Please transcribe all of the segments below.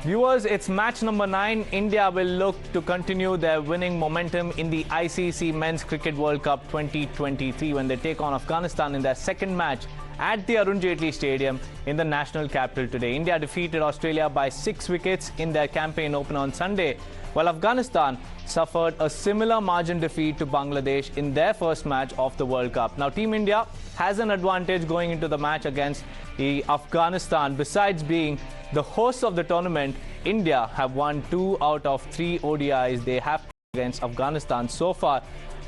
Viewers, it's match number 9. India will look to continue their winning momentum in the ICC Men's Cricket World Cup 2023 when they take on Afghanistan in their second match at the Arun Jaitley Stadium in the national capital today. India defeated Australia by 6 wickets in their campaign opener on Sunday, while Afghanistan suffered a similar margin defeat to Bangladesh in their first match of the World Cup. Now, Team India has an advantage going into the match against Afghanistan. Besides being the hosts of the tournament, India have won 2 out of 3 ODIs they have against Afghanistan so far,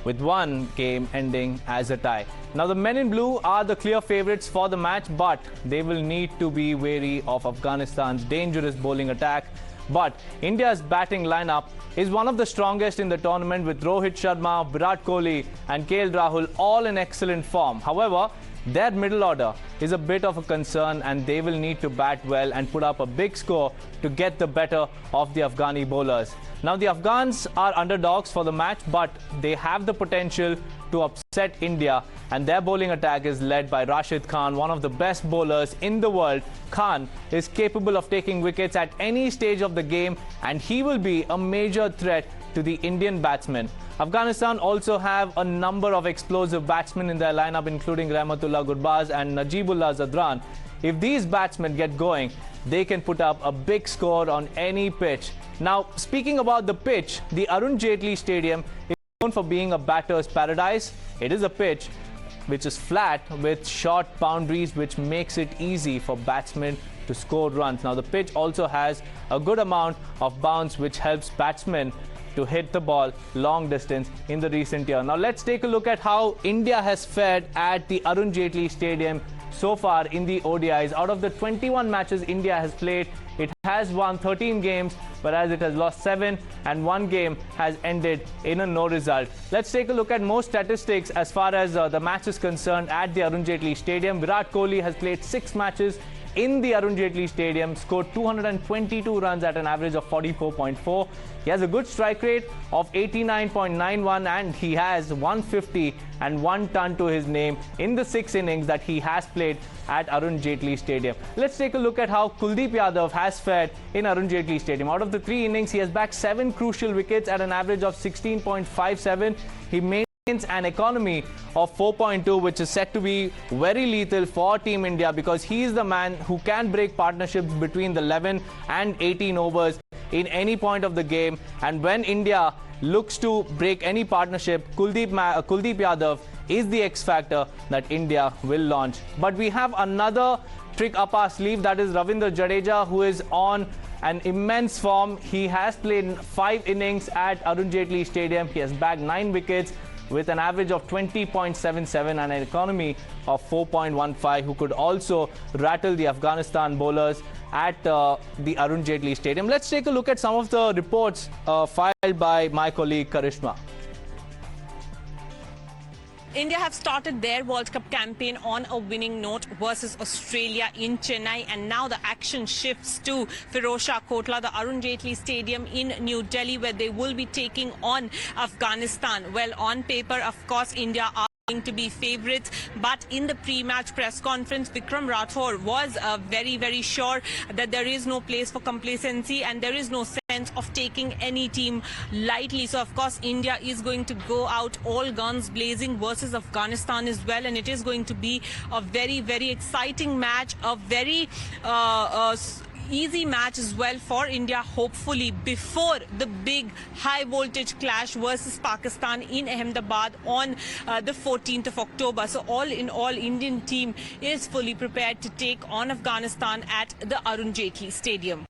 with one game ending as a tie. Now, the men in blue are the clear favourites for the match, but they will need to be wary of Afghanistan's dangerous bowling attack. But India's batting lineup is one of the strongest in the tournament, with Rohit Sharma, Virat Kohli and Rahul all in excellent form. However, their middle order is a bit of a concern, and they will need to bat well and put up a big score to get the better of the Afghani bowlers. Now, the Afghans are underdogs for the match, but they have the potential to upset India, and their bowling attack is led by Rashid Khan, one of the best bowlers in the world. Khan is capable of taking wickets at any stage of the game, and he will be a major threat to the Indian batsmen. Afghanistan also have a number of explosive batsmen in their lineup, including Rahmatullah Gurbaz and Najibullah Zadran. If these batsmen get going, they can put up a big score on any pitch. Now, speaking about the pitch, the Arun Jaitley Stadium is known for being a batter's paradise. It is a pitch which is flat with short boundaries, which makes it easy for batsmen to score runs. Now, the pitch also has a good amount of bounce, which helps batsmen to hit the ball long distance in the recent year. Now, let's take a look at how India has fared at the Arun Jaitley Stadium so far in the ODIs. Out of the 21 matches India has played, it has won 13 games, whereas it has lost 7, and 1 game has ended in a no result. Let's take a look at more statistics as far as the match is concerned at the Arun Jaitley Stadium. Virat Kohli has played 6 matches in the Arun Jaitley Stadium, scored 222 runs at an average of 44.4. He has a good strike rate of 89.91, and he has 150 and 1 ton to his name in the 6 innings that he has played at Arun Jaitley Stadium. Let's take a look at how Kuldeep Yadav has fared in Arun Jaitley Stadium. Out of the 3 innings, he has bagged 7 crucial wickets at an average of 16.57. He maintains an economy of 4.2, which is set to be very lethal for Team India, because he is the man who can break partnerships between the 11 and 18 overs in any point of the game. And when India looks to break any partnership, Kuldeep Yadav is the X factor that India will launch. But we have another trick up our sleeve, that is Ravindra Jadeja, who is on an immense form. He has played 5 innings at Arun Jaitley Stadium. He has bagged 9 wickets with an average of 20.77 and an economy of 4.15, who could also rattle the Afghanistan bowlers at the Arun Jaitley Stadium. Let's take a look at some of the reports filed by my colleague Karishma. India have started their World Cup campaign on a winning note versus Australia in Chennai, and now the action shifts to Firozshah Kotla, the Arun Jaitley Stadium in New Delhi, where they will be taking on Afghanistan. Well, on paper, of course, India are going to be favourites, but in the pre-match press conference, Vikram Rathore was very sure that there is no place for complacency and there is no sense of taking any team lightly. So, of course, India is going to go out all guns blazing versus Afghanistan as well, and it is going to be a very exciting match, a very easy match as well for India, hopefully, before the big high voltage clash versus Pakistan in Ahmedabad on the 14th of October. So all in all, Indian team is fully prepared to take on Afghanistan at the Arun Jaitley Stadium.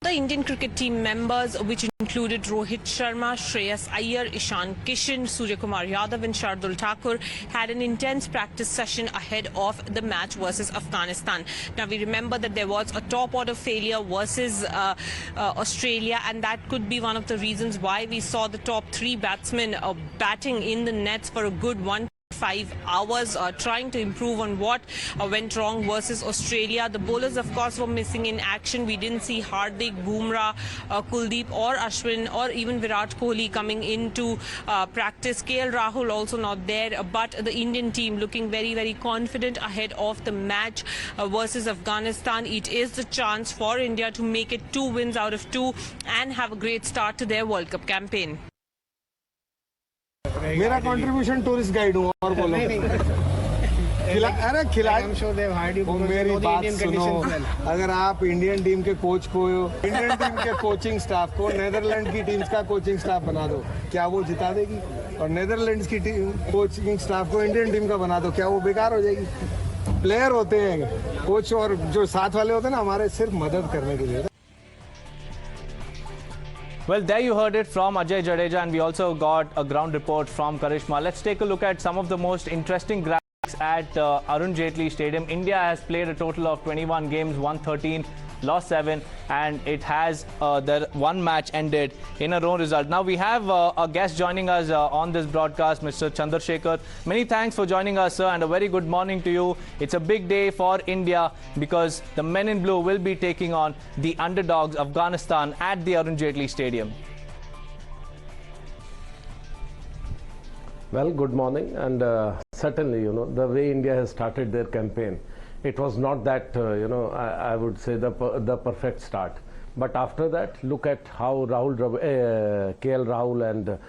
The Indian cricket team members, which included Rohit Sharma, Shreyas Iyer, Ishan Kishan, Yadav and Shardul Thakur, had an intense practice session ahead of the match versus Afghanistan. Now, we remember that there was a top order failure versus Australia, and that could be one of the reasons why we saw the top 3 batsmen batting in the nets for a good 1 5 hours trying to improve on what went wrong versus Australia. The bowlers, of course, were missing in action. We didn't see Hardik, Bumrah, Kuldeep or Ashwin or even Virat Kohli coming into practice. Rahul also not there, but the Indian team looking very, very confident ahead of the match versus Afghanistan. It is the chance for India to make it 2 wins out of 2 and have a great start to their World Cup campaign. मेरा contribution tourist guide हूँ और बोलो अरे खिलाड़ी मेरी बात सुनो अगर आप इंडियन टीम के कोच को इंडियन टीम के कोचिंग स्टाफ को नेदरलैंड की टीम्स का कोचिंग स्टाफ बना दो क्या वो जिता देगी और नेदरलैंड्स की टीम कोचिंग स्टाफ को इंडियन टीम का बना दो क्या वो बेकार हो जाएगी प्लेयर होते हैं कोच और जो साथ वाले होते हैं ना हमारे सिर्फ मदद करने के लिए. Well, there you heard it from Ajay Jadeja, and we also got a ground report from Karishma. Let's take a look at some of the most interesting graphics at Arun Jaitley Stadium. India has played a total of 21 games, won 13, lost 7, and it has the one match ended in a row result. Now we have a guest joining us on this broadcast, Mr. Chandrasekhar. Many thanks for joining us, sir, and a very good morning to you. It's a big day for India because the men in blue will be taking on the underdogs Afghanistan at the Arun Jaitley Stadium. Well, good morning, and certainly, the way India has started their campaign, it was not that, I would say the perfect start. But after that, look at how KL Rahul and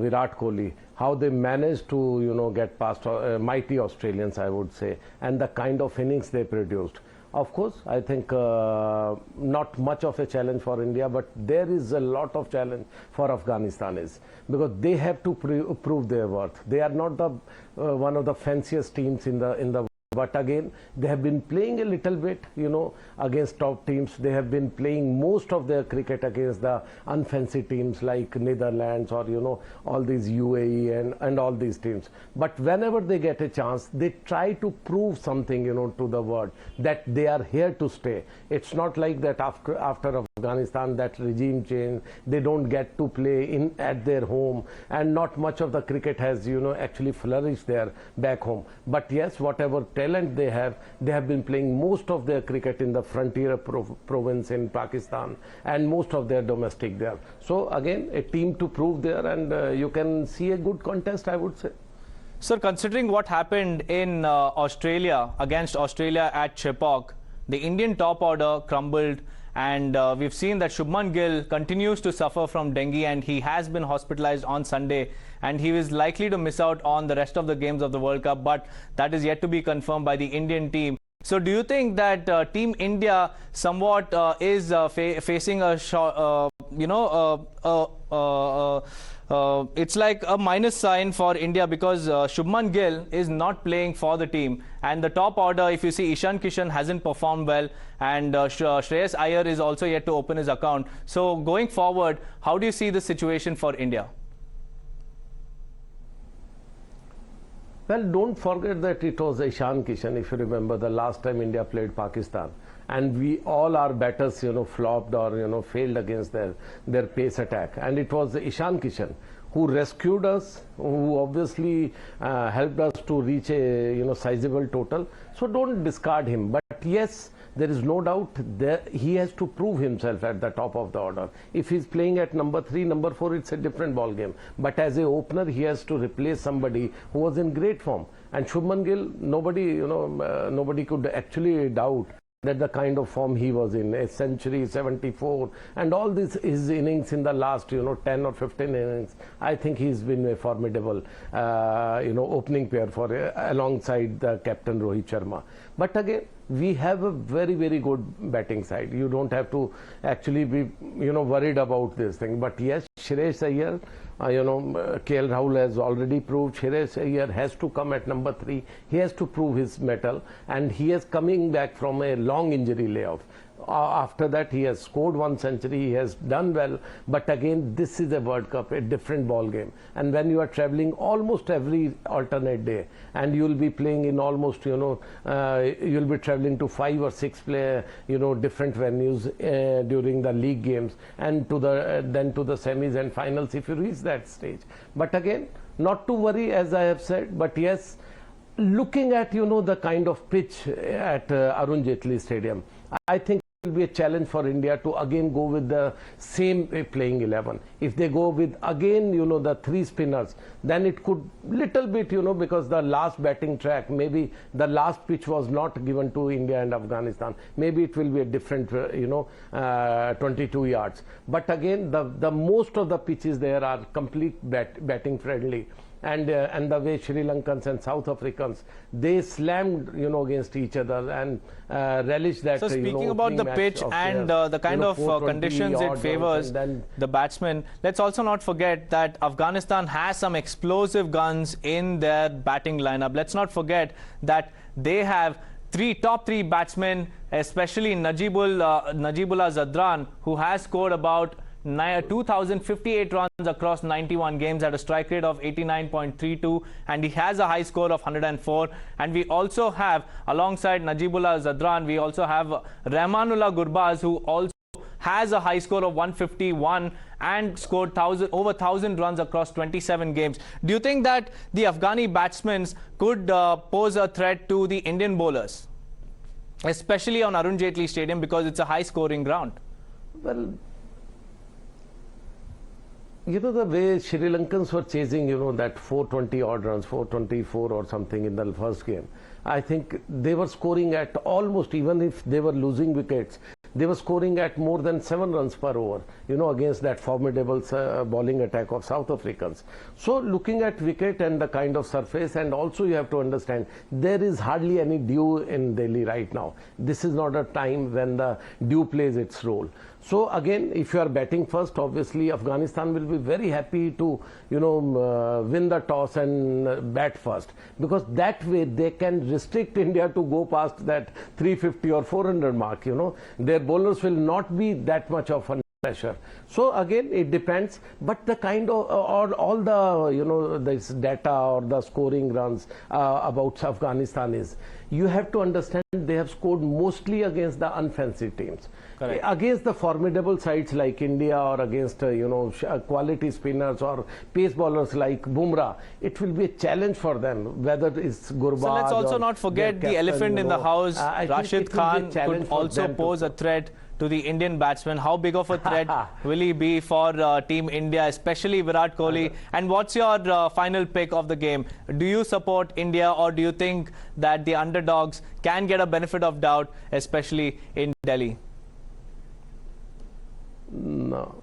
Virat Kohli, how they managed to, get past mighty Australians, I would say, and the kind of innings they produced. Of course, I think not much of a challenge for India, but there is a lot of challenge for Afghanistanis because they have to prove their worth. They are not the one of the fanciest teams in the. But again, they have been playing a little bit, against top teams. They have been playing most of their cricket against the unfancy teams like Netherlands or, all these UAE and all these teams. But whenever they get a chance, they try to prove something, to the world that they are here to stay. It's not like that after Afghanistan, that regime change, they don't get to play at their home, and not much of the cricket has, actually flourished there back home. But yes, whatever talent they have been playing most of their cricket in the frontier province in Pakistan and most of their domestic there. So again, a team to prove there, and you can see a good contest, I would say. Sir, considering what happened in Australia against Australia at Chepauk, the Indian top order crumbled, and we've seen that Shubhman Gill continues to suffer from dengue, and he has been hospitalized on Sunday, and he is likely to miss out on the rest of the games of the World Cup, but that is yet to be confirmed by the Indian team. So do you think that Team India somewhat is facing a it's like a minus sign for India because Shubhman Gill is not playing for the team, and the top order, if you see, Ishan Kishan hasn't performed well, and Shreyas Iyer is also yet to open his account. So going forward, how do you see the situation for India? Well, don't forget that it was Ishan Kishan, if you remember, the last time India played Pakistan. And we all our batters, flopped or, failed against their pace attack. And it was Ishan Kishan who rescued us, who obviously helped us to reach a, sizable total. So don't discard him. But yes, there is no doubt that he has to prove himself at the top of the order. If he's playing at number 3, number 4, it's a different ball game. But as a opener, he has to replace somebody who was in great form. And Shubhman Gill, nobody could actually doubt that the kind of form he was in, a century, 74, and all his innings in the last, 10 or 15 innings, I think he's been a formidable, opening pair for alongside the captain Rohit Sharma. But again, we have a very, very good batting side. You don't have to actually be, worried about this thing. But yes, Shreyas Iyer, KL Rahul has already proved. Shreyas Iyer has to come at number 3. He has to prove his mettle, and he is coming back from a long injury layoff. After that, he has scored 1 century, he has done well. But again, this is a World Cup, a different ball game. And when you are traveling almost every alternate day, and you will be playing in almost, you'll be traveling to 5 or 6 different venues during the league games, and then to the semis and finals if you reach that stage. But again, not to worry, as I have said, but yes, looking at, the kind of pitch at Arun Jaitley Stadium, I think it will be a challenge for India to again go with the same playing 11. If they go with again, the 3 spinners, then it could little bit, because the last batting track, maybe the last pitch was not given to India and Afghanistan. Maybe it will be a different, 22 yards. But again, the most of the pitches there are complete batting friendly. And the way Sri Lankans and South Africans, they slammed, against each other and relished that. So speaking about the pitch and the kind of conditions it favors the batsmen, let's also not forget that Afghanistan has some explosive guns in their batting lineup. Let's not forget that they have top three batsmen, especially Najibullah Zadran, who has scored about 2,058 runs across 91 games at a strike rate of 89.32, and he has a high score of 104. And we also have, alongside Najibullah Zadran, we also have Rahmanullah Gurbaz, who also has a high score of 151 and scored over 1,000 runs across 27 games. Do you think that the Afghani batsmen could pose a threat to the Indian bowlers, especially on Arun Jaitley Stadium, because it's a high-scoring ground? Well, the way Sri Lankans were chasing, that 420 odd runs, 424 or something in the first game, I think they were scoring at almost, even if they were losing wickets, they were scoring at more than 7 runs per over, against that formidable bowling attack of South Africans. So looking at wicket and the kind of surface, and also you have to understand, there is hardly any dew in Delhi right now. This is not a time when the dew plays its role. So again, if you are batting first, obviously Afghanistan will be very happy to, win the toss and bat first, because that way they can restrict India to go past that 350 or 400 mark. Their bowlers will not be that much of a pressure. So again, it depends, but the kind of all the this data or the scoring runs about Afghanistan is, you have to understand they have scored mostly against the unfancy teams. Correct. Against the formidable sides like India, or against quality spinners or pace bowlers like Bumrah, it will be a challenge for them, whether it's Gurbaz. So let's also not forget the elephant in the house. Rashid Khan could also pose a threat to the Indian batsmen. How big of a threat will he be for Team India, especially Virat Kohli? And what's your final pick of the game? Do you support India, or do you think that the underdogs can get a benefit of doubt, especially in Delhi? No.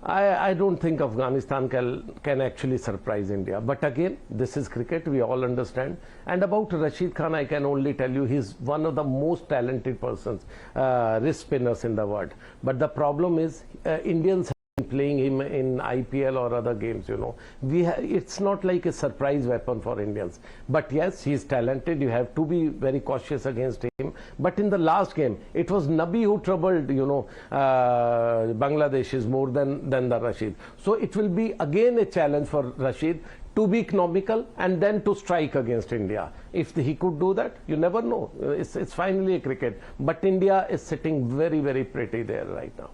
I don't think Afghanistan can actually surprise India. But again, this is cricket, we all understand. And about Rashid Khan, I can only tell you he's one of the most talented persons, wrist spinners in the world. But the problem is Indians have been playing him in IPL or other games, it's not like a surprise weapon for Indians. But yes, he's talented. You have to be very cautious against him. But in the last game, it was Nabi who troubled, Bangladeshis more than the Rashid. So it will be again a challenge for Rashid to be economical and then to strike against India. If he could do that, you never know. It's finally a cricket. But India is sitting very, very pretty there right now.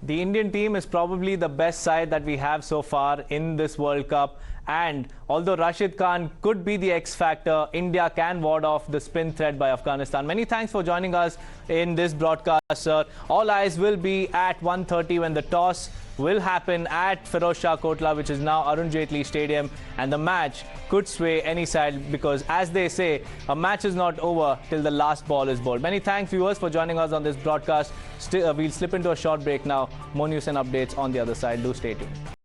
The Indian team is probably the best side that we have so far in this World Cup. And although Rashid Khan could be the X factor, India can ward off the spin threat by Afghanistan. Many thanks for joining us in this broadcast, sir. All eyes will be at 1:30 when the toss will happen at Firoz Shah Kotla, which is now Arun Jaitley Stadium. And the match could sway any side, because, as they say, a match is not over till the last ball is bowled. Many thanks, viewers, for joining us on this broadcast. We'll slip into a short break now. More news and updates on the other side. Do stay tuned.